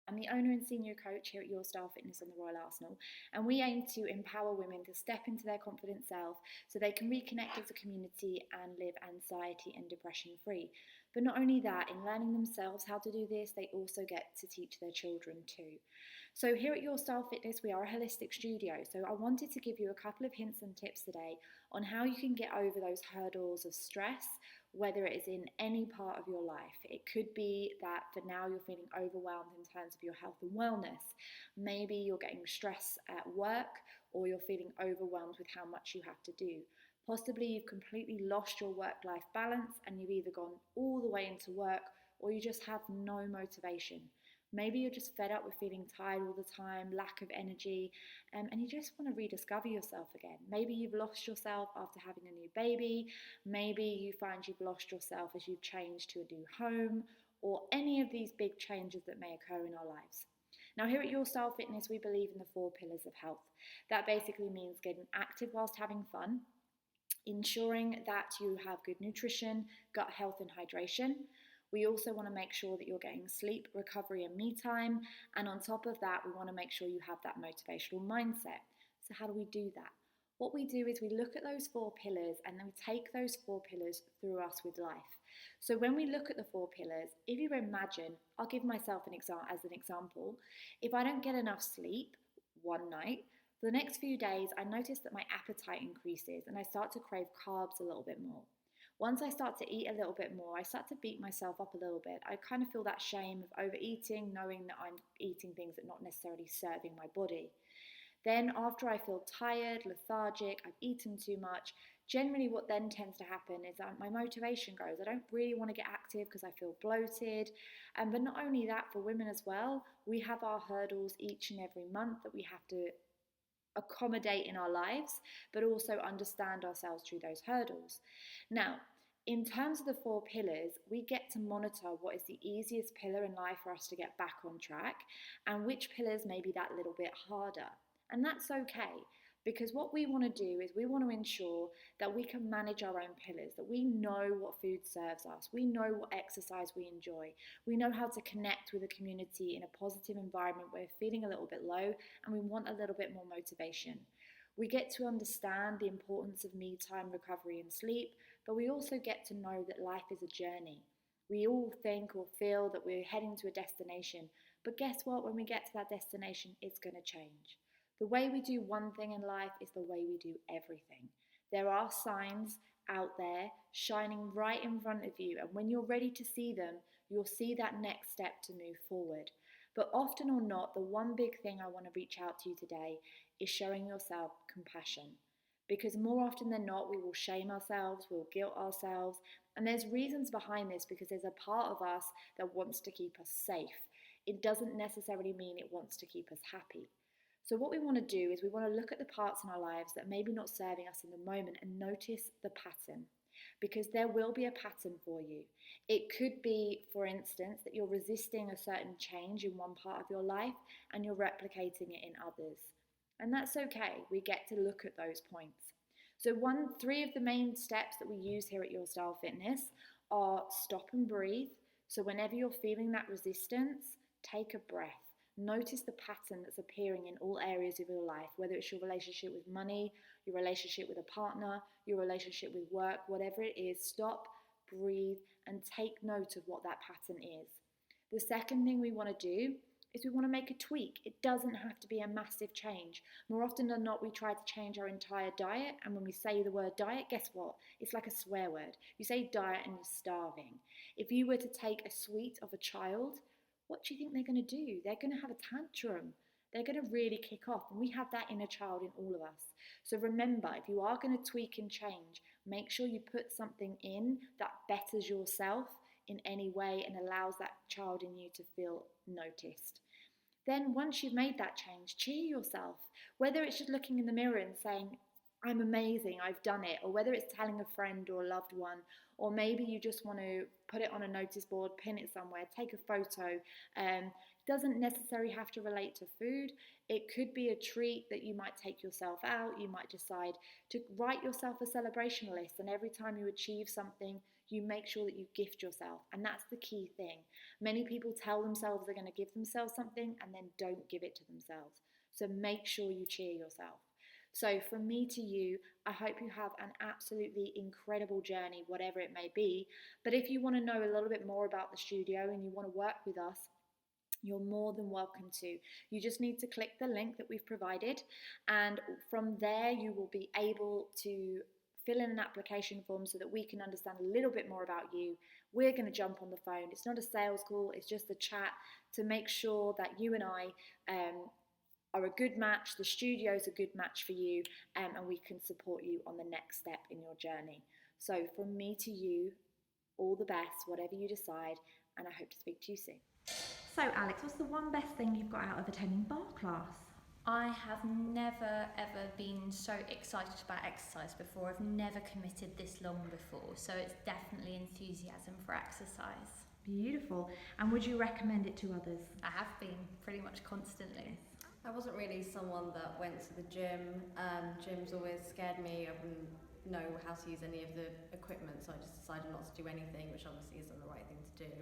I'm the owner and senior coach here at YourStyle Fitness on the Royal Arsenal, and we aim to empower women to step into their confident self so they can reconnect as a community and live anxiety and depression free. But not only that, in learning themselves how to do this, they also get to teach their children too. So, here at YourStyle Fitness, we are a holistic studio. So, I wanted to give you a couple of hints and tips today on how you can get over those hurdles of stress, whether it is in any part of your life. It could be that for now you're feeling overwhelmed in terms of your health and wellness. Maybe you're getting stress at work, or you're feeling overwhelmed with how much you have to do. Possibly you've completely lost your work-life balance and you've either gone all the way into work or you just have no motivation. Maybe you're just fed up with feeling tired all the time, lack of energy, and you just want to rediscover yourself again. Maybe you've lost yourself after having a new baby. Maybe you find you've lost yourself as you've changed to a new home, or any of these big changes that may occur in our lives. Now, here at YourStyle Fitness, we believe in the 4 pillars of health. That basically means getting active whilst having fun, ensuring that you have good nutrition, gut health, and hydration. We also want to make sure that you're getting sleep, recovery, and me time. And on top of that, we want to make sure you have that motivational mindset. So, how do we do that? What we do is we look at those 4 pillars and then we take those 4 pillars through us with life. So, when we look at the 4 pillars, if you imagine, I'll give myself as an example. If I don't get enough sleep one night, for the next few days, I notice that my appetite increases and I start to crave carbs a little bit more. Once I start to eat a little bit more, I start to beat myself up a little bit. I kind of feel that shame of overeating, knowing that I'm eating things that are not necessarily serving my body. Then after I feel tired, lethargic, I've eaten too much, generally what then tends to happen is that my motivation goes. I don't really want to get active because I feel bloated. But not only that, for women as well, we have our hurdles each and every month that we have to accommodate in our lives, but also understand ourselves through those hurdles. Now, in terms of the 4 pillars, we get to monitor what is the easiest pillar in life for us to get back on track and which pillars may be that little bit harder. And that's okay, because what we want to do is we want to ensure that we can manage our own pillars, that we know what food serves us, we know what exercise we enjoy, we know how to connect with a community in a positive environment where we're feeling a little bit low and we want a little bit more motivation. We get to understand the importance of me time, recovery, and sleep, but we also get to know that life is a journey. We all think or feel that we're heading to a destination, but guess what? When we get to that destination, it's going to change. The way we do one thing in life is the way we do everything. There are signs out there shining right in front of you, and when you're ready to see them, you'll see that next step to move forward. But often or not, the one big thing I want to reach out to you today is showing yourself compassion. Because more often than not, we will shame ourselves, we'll guilt ourselves, and there's reasons behind this because there's a part of us that wants to keep us safe. It doesn't necessarily mean it wants to keep us happy. So what we want to do is we want to look at the parts in our lives that may be not serving us in the moment and notice the pattern, because there will be a pattern for you. It could be, for instance, that you're resisting a certain change in one part of your life and you're replicating it in others. And that's okay. We get to look at those points. So 3 of the main steps that we use here at YourStyle Fitness are stop and breathe. So whenever you're feeling that resistance, take a breath. Notice the pattern that's appearing in all areas of your life, whether it's your relationship with money, your relationship with a partner, your relationship with work, whatever it is. Stop, breathe, and take note of what that pattern is. The second thing we want to do is we want to make a tweak. It doesn't have to be a massive change. More often than not, we try to change our entire diet, and when we say the word diet, guess what? It's like a swear word. You say diet and you're starving. If you were to take a sweet of a child, what do you think they're going to do? They're going to have a tantrum. They're going to really kick off. And we have that inner child in all of us. So remember, if you are going to tweak and change, make sure you put something in that betters yourself in any way and allows that child in you to feel noticed. Then once you've made that change, cheer yourself. Whether it's just looking in the mirror and saying, I'm amazing, I've done it, or whether it's telling a friend or a loved one, or maybe you just want to put it on a notice board, pin it somewhere, take a photo. It doesn't necessarily have to relate to food. It could be a treat that you might take yourself out. You might decide to write yourself a celebration list, and every time you achieve something, you make sure that you gift yourself. And that's the key thing. Many people tell themselves they're going to give themselves something and then don't give it to themselves. So make sure you cheer yourself. So from me to you, I hope you have an absolutely incredible journey, whatever it may be. But if you want to know a little bit more about the studio and you want to work with us, you're more than welcome to. You just need to click the link that we've provided, and from there you will be able to fill in an application form so that we can understand a little bit more about you. We're going to jump on the phone. It's not a sales call, it's just a chat to make sure that you and I are a good match, the studio's a good match for you, and we can support you on the next step in your journey. So from me to you, all the best, whatever you decide, and I hope to speak to you soon. So Alex, what's the one best thing you've got out of attending bar class? I have never ever been so excited about exercise before. I've never committed this long before, so it's definitely enthusiasm for exercise. Beautiful. And would you recommend it to others? I have been pretty much constantly. I wasn't really someone that went to the gym. Gyms always scared me. I wouldn't know how to use any of the equipment, so I just decided not to do anything, which obviously isn't the right thing to do.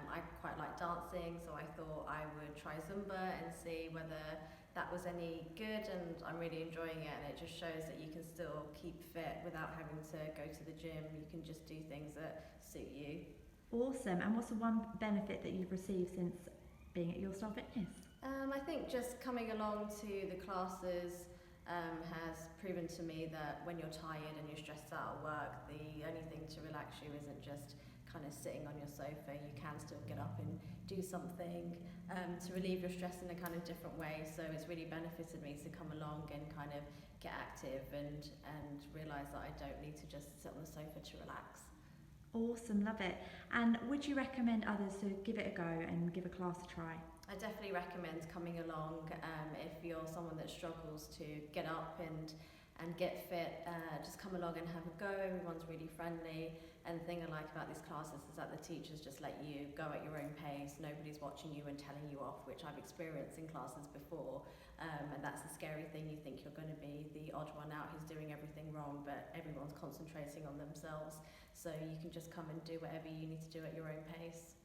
I quite like dancing, so I thought I would try Zumba and see whether that was any good, and I'm really enjoying it, and it just shows that you can still keep fit without having to go to the gym. You can just do things that suit you. Awesome. And what's the one benefit that you've received since being at YourStyle Fitness? I think just coming along to the classes has proven to me that when you're tired and you're stressed out at work, the only thing to relax you isn't just kind of sitting on your sofa. You can still get up and do something to relieve your stress in a kind of different way. So it's really benefited me to come along and kind of get active and realise that I don't need to just sit on the sofa to relax. Awesome, love it. And would you recommend others to give it a go and give a class a try? I definitely recommend coming along if you're someone that struggles to get up and get fit. Just come along and have a go. Everyone's really friendly, and the thing I like about these classes is that the teachers just let you go at your own pace. Nobody's watching you and telling you off, which I've experienced in classes before, and that's the scary thing. You think you're going to be the odd one out who's doing everything wrong, but everyone's concentrating on themselves, so you can just come and do whatever you need to do at your own pace.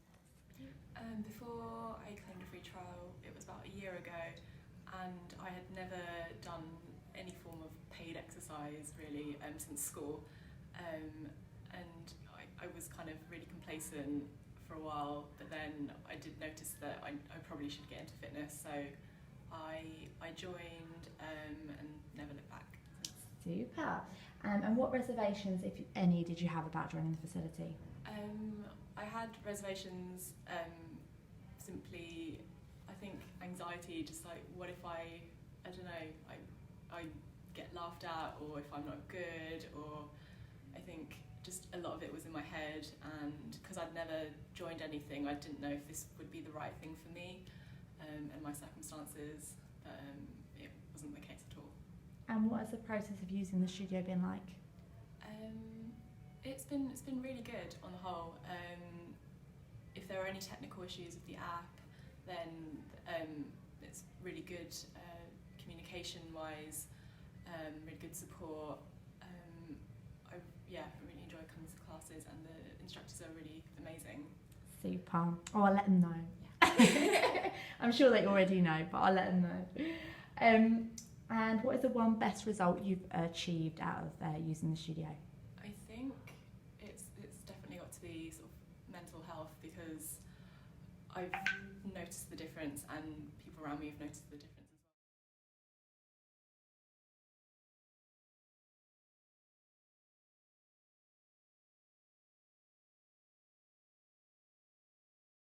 Before I claimed a free trial, it was about a year ago, and I had never done any form of paid exercise really since school, and I was kind of really complacent for a while, but then I did notice that I probably should get into fitness, so I joined and never looked back since. Super. And what reservations, if any, did you have about joining the facility? I had reservations, simply, I think anxiety, just like, what if I don't know, I get laughed at, or if I'm not good, or I think just a lot of it was in my head, and because I'd never joined anything, I didn't know if this would be the right thing for me and my circumstances, but it wasn't the case at all. And what has the process of using the studio been like? It's been really good on the whole. If there are any technical issues with the app, then it's really good communication wise, really good support. I really enjoy coming to classes, and the instructors are really amazing. Super. Oh, I'll let them know. Yeah. I'm sure they already know, but I'll let them know. And what is the one best result you've achieved out of using the studio? I think it's definitely got to be sort of mental health, because I've noticed the difference, and people around me have noticed the difference.